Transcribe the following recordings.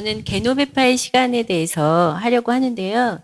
저는 게노베파의 시간에 대해서 하려고 하는데요.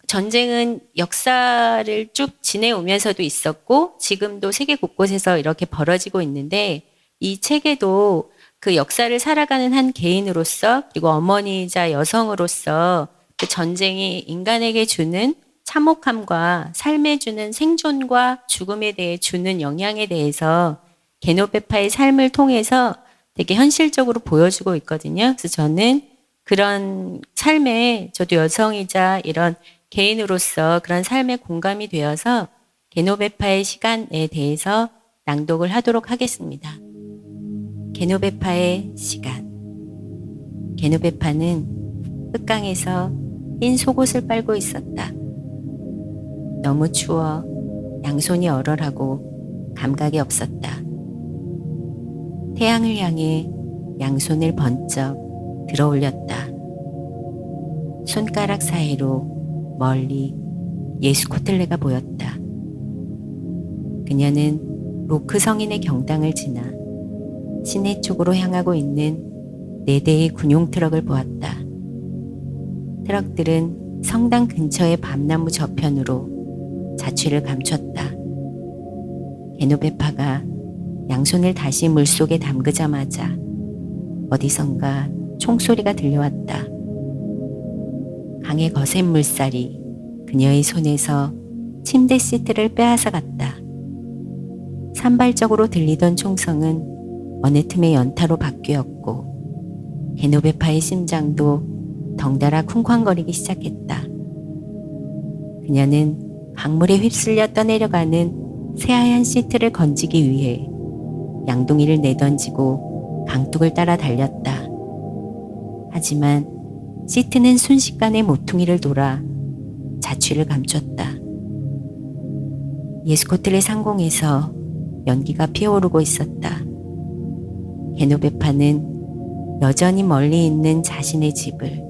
전쟁은 역사를 쭉 지내오면서도 있었고, 지금도 세계 곳곳에서 이렇게 벌어지고 있는데, 이 책에도 그 역사를 살아가는 한 개인으로서, 그리고 어머니이자 여성으로서 그 전쟁이 인간에게 주는 참혹함과 삶에 주는 생존과 죽음에 대해 주는 영향에 대해서 게노베파의 삶을 통해서 되게 현실적으로 보여주고 있거든요. 그래서 저는 그런 삶에 저도 여성이자 이런 개인으로서 그런 삶에 공감이 되어서 게노베파의 시간에 대해서 낭독을 하도록 하겠습니다. 게노베파의 시간. 게노베파는 끝강에서 흰 속옷을 빨고 있었다. 너무 추워 양손이 얼얼하고 감각이 없었다. 태양을 향해 양손을 번쩍 들어 올렸다. 손가락 사이로 멀리 예수코틀레가 보였다. 그녀는 로크 성인의 경당을 지나 시내 쪽으로 향하고 있는 4대의 군용 트럭을 보았다. 트럭들은 성당 근처의 밤나무 저편으로 자취를 감췄다. 게노베파가 양손을 다시 물속에 담그자마자 어디선가 총소리가 들려왔다. 강의 거센 물살이 그녀의 손에서 침대 시트를 빼앗아 갔다. 산발적으로 들리던 총성은 어느 틈에 연타로 바뀌었고 게노베파의 심장도 덩달아 쿵쾅거리기 시작했다. 그녀는 강물에 휩쓸려 떠내려가는 새하얀 시트를 건지기 위해 양동이를 내던지고 강둑을 따라 달렸다. 하지만 시트는 순식간에 모퉁이를 돌아 자취를 감췄다. 예스코틀의 상공에서 연기가 피어오르고 있었다. 게노베파는 여전히 멀리 있는 자신의 집을,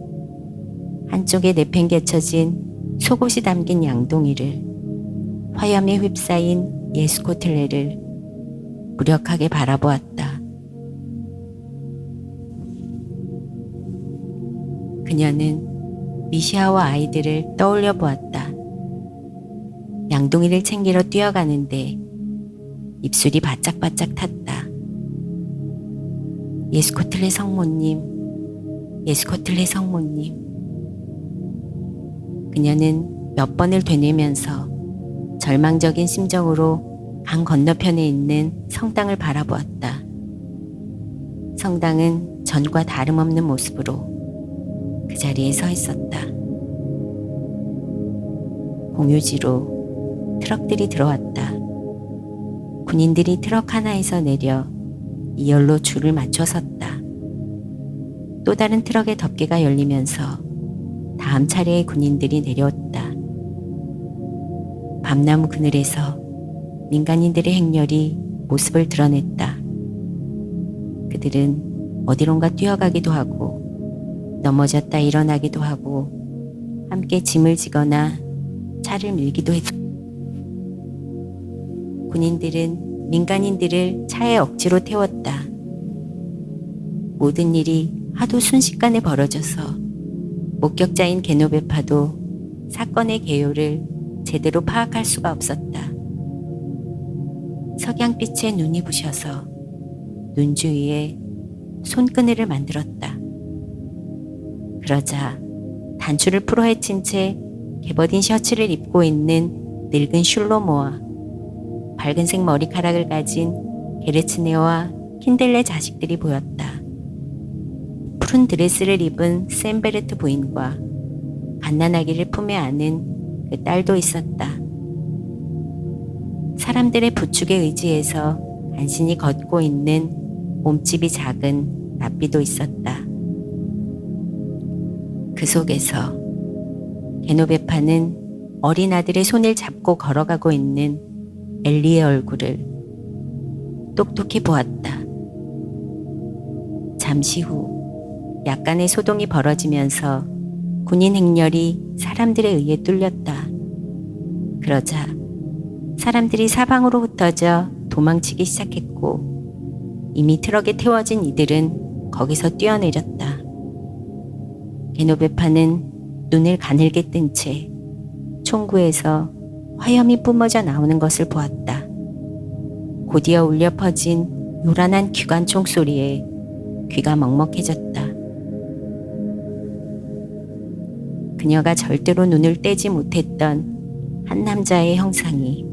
한쪽에 내팽개쳐진 속옷이 담긴 양동이를, 화염에 휩싸인 예스코틀레를 무력하게 바라보았다. 그녀는 미시아와 아이들을 떠올려 보았다. 양동이를 챙기러 뛰어가는데 입술이 바짝바짝 탔다. 예스코틀레 성모님, 예스코틀레 성모님. 그녀는 몇 번을 되뇌면서 절망적인 심정으로 강 건너편에 있는 성당을 바라보았다. 성당은 전과 다름없는 모습으로 그 자리에 서 있었다. 공유지로 트럭들이 들어왔다. 군인들이 트럭 하나에서 내려 2열로 줄을 맞춰 섰다. 또 다른 트럭의 덮개가 열리면서 다음 차례의 군인들이 내려왔다. 밤나무 그늘에서 민간인들의 행렬이 모습을 드러냈다. 그들은 어디론가 뛰어가기도 하고 넘어졌다 일어나기도 하고 함께 짐을 지거나 차를 밀기도 했다. 군인들은 민간인들을 차에 억지로 태웠다. 모든 일이 하도 순식간에 벌어져서 목격자인 게노베파도 사건의 개요를 제대로 파악할 수가 없었다. 석양빛에 눈이 부셔서 눈 주위에 손그늘을 만들었다. 그러자 단추를 풀어 헤친 채 개버딘 셔츠를 입고 있는 늙은 슐로모와 밝은색 머리카락을 가진 게르츠네와 킨델레 자식들이 보였다. 푸른 드레스를 입은 샘베르트 부인과 갓난아기를 품에 안은 그 딸도 있었다. 사람들의 부축에 의지해서 간신히 걷고 있는 몸집이 작은 랍비도 있었다. 그 속에서 게노베파는 어린 아들의 손을 잡고 걸어가고 있는 엘리의 얼굴을 똑똑히 보았다. 잠시 후 약간의 소동이 벌어지면서 군인 행렬이 사람들에 의해 뚫렸다. 그러자 사람들이 사방으로 흩어져 도망치기 시작했고 이미 트럭에 태워진 이들은 거기서 뛰어내렸다. 게노베파는 눈을 가늘게 뜬 채 총구에서 화염이 뿜어져 나오는 것을 보았다. 곧이어 울려 퍼진 요란한 기관총 소리에 귀가 먹먹해졌다. 그녀가 절대로 눈을 떼지 못했던 한 남자의 형상이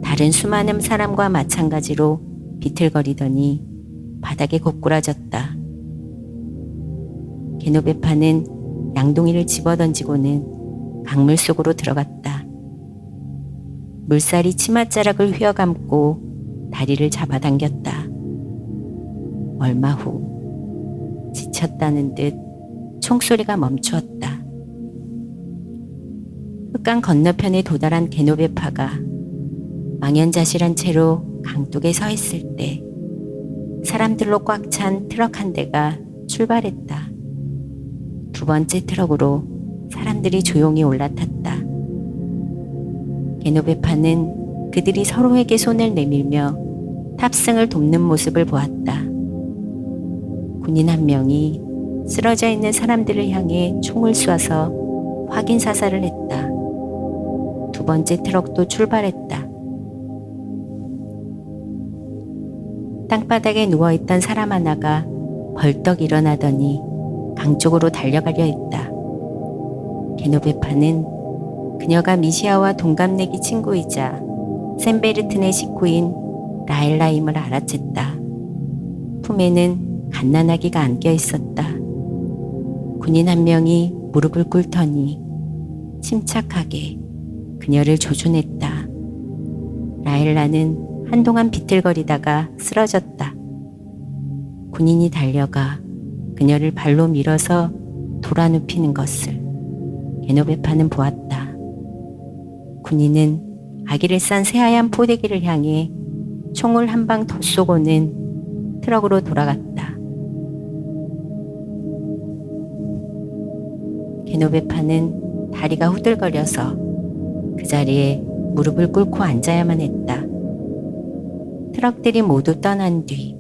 다른 수많은 사람과 마찬가지로 비틀거리더니 바닥에 고꾸라졌다. 게노베파는 양동이를 집어던지고는 강물 속으로 들어갔다. 물살이 치맛자락을 휘어감고 다리를 잡아당겼다. 얼마 후 지쳤다는 듯 총소리가 멈추었다. 흑강 건너편에 도달한 게노베파가 망연자실한 채로 강둑에 서 있을 때 사람들로 꽉 찬 트럭 한 대가 출발했다. 두 번째 트럭으로 사람들이 조용히 올라탔다. 게노베파는 그들이 서로에게 손을 내밀며 탑승을 돕는 모습을 보았다. 군인 한 명이 쓰러져 있는 사람들을 향해 총을 쏴서 확인 사살을 했다. 두 번째 트럭도 출발했다. 땅바닥에 누워있던 사람 하나가 벌떡 일어나더니 강 쪽으로 달려가려 했다. 게노베파는 그녀가 미시아와 동갑내기 친구이자 샌베르튼의 식구인 라엘라임을 알아챘다. 품에는 갓난아기가 안겨 있었다. 군인 한 명이 무릎을 꿇더니 침착하게 그녀를 조준했다. 라엘라는 한동안 비틀거리다가 쓰러졌다. 군인이 달려가 그녀를 발로 밀어서 돌아눕히는 것을 게노베파는 보았다. 군인은 아기를 싼 새하얀 포대기를 향해 총을 한 방 더 쏘고는 트럭으로 돌아갔다. 게노베파는 다리가 후들거려서 그 자리에 무릎을 꿇고 앉아야만 했다. 트럭들이 모두 떠난 뒤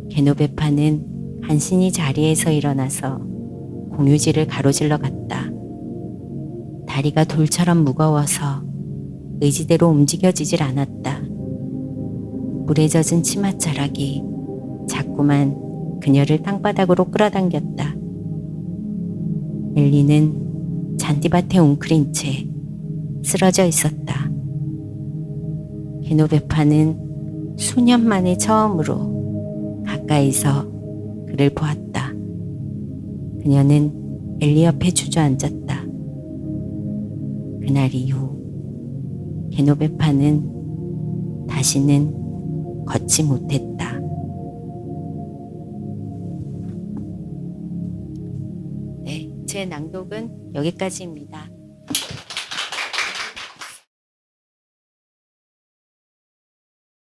게노베파는 간신히 자리에서 일어나서 공유지를 가로질러 갔다. 다리가 돌처럼 무거워서 의지대로 움직여지질 않았다. 물에 젖은 치맛자락이 자꾸만 그녀를 땅바닥으로 끌어당겼다. 엘리는 잔디밭에 웅크린 채 쓰러져 있었다. 게노베파는 수년 만에 처음으로 가까이서 그를 보았다. 그녀는 엘리 옆에 주저앉았다. 그날 이후 게노베파는 다시는 걷지 못했다. 네, 제 낭독은 여기까지입니다.